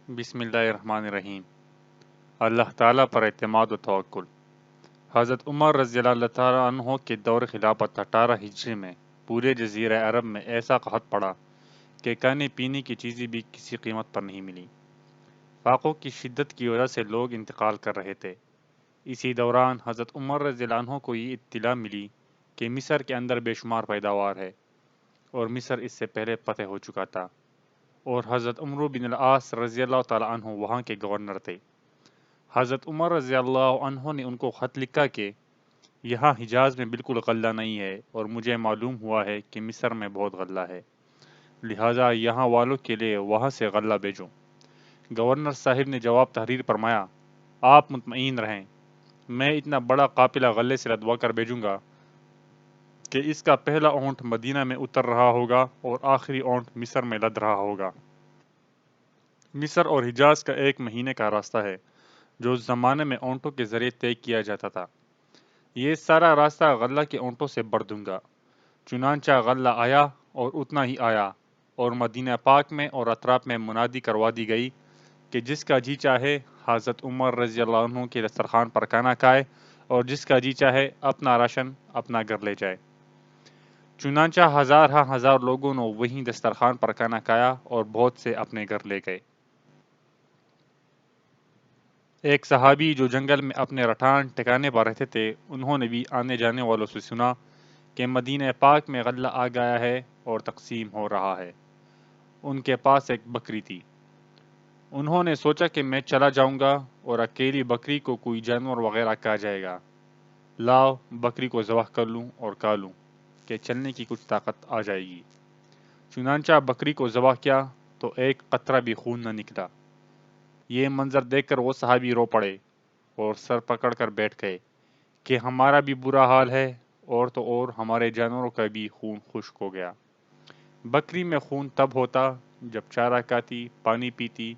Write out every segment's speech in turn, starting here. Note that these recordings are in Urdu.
بسم اللہ الرحمن الرحیم۔ اللہ تعالیٰ پر اعتماد و توکل۔ حضرت عمر رضی اللہ تعالیٰ عنہ کے دور خلافت 18 ہجری میں پورے جزیرہ عرب میں ایسا قحط پڑا کہ کھانے پینے کی چیزیں بھی کسی قیمت پر نہیں ملی۔ فاقوں کی شدت کی وجہ سے لوگ انتقال کر رہے تھے۔ اسی دوران حضرت عمر رضی اللہ عنہ کو یہ اطلاع ملی کہ مصر کے اندر بے شمار پیداوار ہے اور مصر اس سے پہلے فتح ہو چکا تھا، اور حضرت عمرو بن العاص رضی اللہ تعالیٰ عنہ وہاں کے گورنر تھے۔ حضرت عمر رضی اللہ عنہ نے ان کو خط لکھا کہ یہاں حجاز میں بالکل غلہ نہیں ہے اور مجھے معلوم ہوا ہے کہ مصر میں بہت غلہ ہے، لہٰذا یہاں والوں کے لیے وہاں سے غلہ بھیجو۔ گورنر صاحب نے جواب تحریر فرمایا، آپ مطمئن رہیں، میں اتنا بڑا قافلہ غلے سے لدوا کر بھیجوں گا کہ اس کا پہلا اونٹ مدینہ میں اتر رہا ہوگا اور آخری اونٹ مصر میں لد رہا ہوگا۔ مصر اور حجاز کا 1 مہینے کا راستہ ہے جو اس زمانے میں اونٹوں کے ذریعے طے کیا جاتا تھا۔ یہ سارا راستہ غلہ کے اونٹوں سے بھر دوں گا۔ چنانچہ غلہ آیا اور اتنا ہی آیا، اور مدینہ پاک میں اور اطراف میں منادی کروا دی گئی کہ جس کا جی چاہے حضرت عمر رضی اللہ عنہ کے دسترخوان پر کھانا کھائے اور جس کا جی چاہے اپنا راشن اپنا گھر لے جائے۔ چنانچہ ہزار لوگوں نے وہیں دسترخوان پر کھانا کھایا اور بہت سے اپنے گھر لے گئے۔ ایک صحابی جو جنگل میں اپنے رٹھان ٹھکانے پر رہتے تھے، انہوں نے بھی آنے جانے والوں سے سنا کہ مدینہ پاک میں غلہ آ گیا ہے اور تقسیم ہو رہا ہے۔ ان کے پاس ایک بکری تھی۔ انہوں نے سوچا کہ میں چلا جاؤں گا اور اکیلی بکری کو کوئی جانور وغیرہ کھا جائے گا، لاؤ بکری کو ذبح کر لوں اور کھا لوں کہ چلنے کی کچھ طاقت آ جائے گی۔ چنانچہ بکری کو ذبح کیا تو ایک قطرہ بھی خون نہ نکلا۔ یہ منظر دیکھ کر وہ صحابی رو پڑے اور سر پکڑ کر بیٹھ گئے کہ ہمارا بھی برا حال ہے، اور تو اور ہمارے جانوروں کا بھی خون خشک ہو گیا۔ بکری میں خون تب ہوتا جب چارہ کھاتی، پانی پیتی،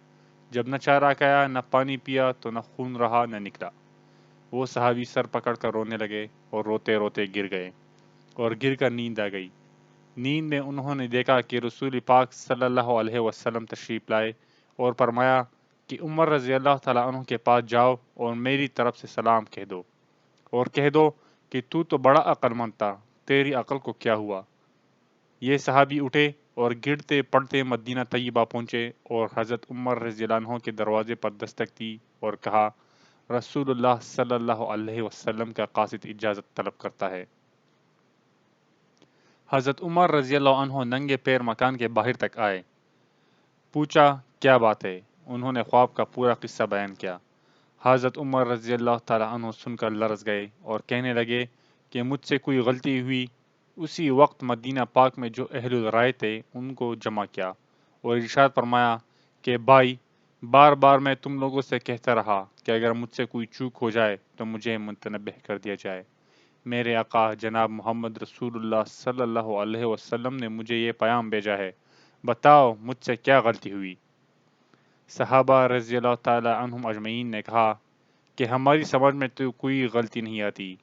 جب نہ چارہ کھایا نہ پانی پیا تو نہ خون رہا نہ نکلا۔ وہ صحابی سر پکڑ کر رونے لگے اور روتے روتے گر گئے اور گر کر نیند آ گئی۔ نیند میں انہوں نے دیکھا کہ رسول پاک صلی اللہ علیہ وسلم تشریف لائے اور فرمایا کہ عمر رضی اللہ تعالیٰ عنہ کے پاس جاؤ اور میری طرف سے سلام کہہ دو، اور کہہ دو کہ تو بڑا عقل مند تھا، تیری عقل کو کیا ہوا؟ یہ صحابی اٹھے اور گرتے پڑتے مدینہ طیبہ پہنچے اور حضرت عمر رضی اللہ عنہ کے دروازے پر دستک دی اور کہا، رسول اللہ صلی اللہ علیہ وسلم کا قاصد اجازت طلب کرتا ہے۔ حضرت عمر رضی اللہ عنہ ننگے پیر مکان کے باہر تک آئے۔ پوچھا کیا بات ہے؟ انہوں نے خواب کا پورا قصہ بیان کیا۔ حضرت عمر رضی اللہ تعالیٰ عنہ سن کر لرز گئے اور کہنے لگے کہ مجھ سے کوئی غلطی ہوئی۔ اسی وقت مدینہ پاک میں جو اہل الرائے تھے ان کو جمع کیا اور ارشاد فرمایا کہ بھائی، بار بار میں تم لوگوں سے کہتا رہا کہ اگر مجھ سے کوئی چوک ہو جائے تو مجھے متنبہ کر دیا جائے۔ میرے آقا جناب محمد رسول اللہ صلی اللہ علیہ وسلم نے مجھے یہ پیام بھیجا ہے، بتاؤ مجھ سے کیا غلطی ہوئی؟ صحابہ رضی اللہ تعالی عنہم اجمعین نے کہا کہ ہماری سمجھ میں تو کوئی غلطی نہیں آتی۔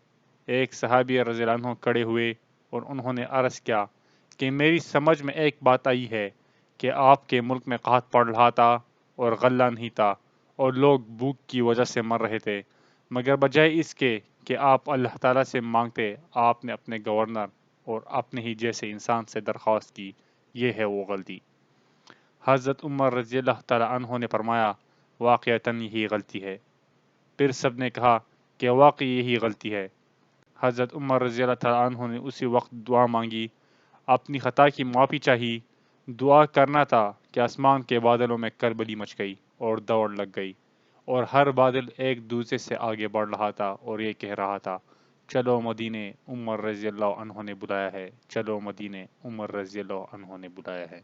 ایک صحابی رضی اللہ عنہ کھڑے ہوئے اور انہوں نے عرض کیا کہ میری سمجھ میں ایک بات آئی ہے کہ آپ کے ملک میں قحط پڑ رہا تھا اور غلہ نہیں تھا اور لوگ بھوک کی وجہ سے مر رہے تھے، مگر بجائے اس کے کہ آپ اللہ تعالیٰ سے مانگتے، آپ نے اپنے گورنر اور اپنے ہی جیسے انسان سے درخواست کی۔ یہ ہے وہ غلطی۔ حضرت عمر رضی اللہ تعالیٰ عنہ نے فرمایا، واقعتاً یہی غلطی ہے۔ پھر سب نے کہا کہ واقعی یہی غلطی ہے۔ حضرت عمر رضی اللہ تعالیٰ عنہ نے اسی وقت دعا مانگی، اپنی خطا کی معافی چاہی، دعا کرنا تھا کہ آسمان کے بادلوں میں کلبلی مچ گئی اور دوڑ لگ گئی، اور ہر بادل ایک دوسرے سے آگے بڑھ رہا تھا اور یہ کہہ رہا تھا، چلو مدینے، عمر رضی اللہ عنہ نے بلایا ہے، چلو مدینے، عمر رضی اللہ عنہ نے بلایا ہے۔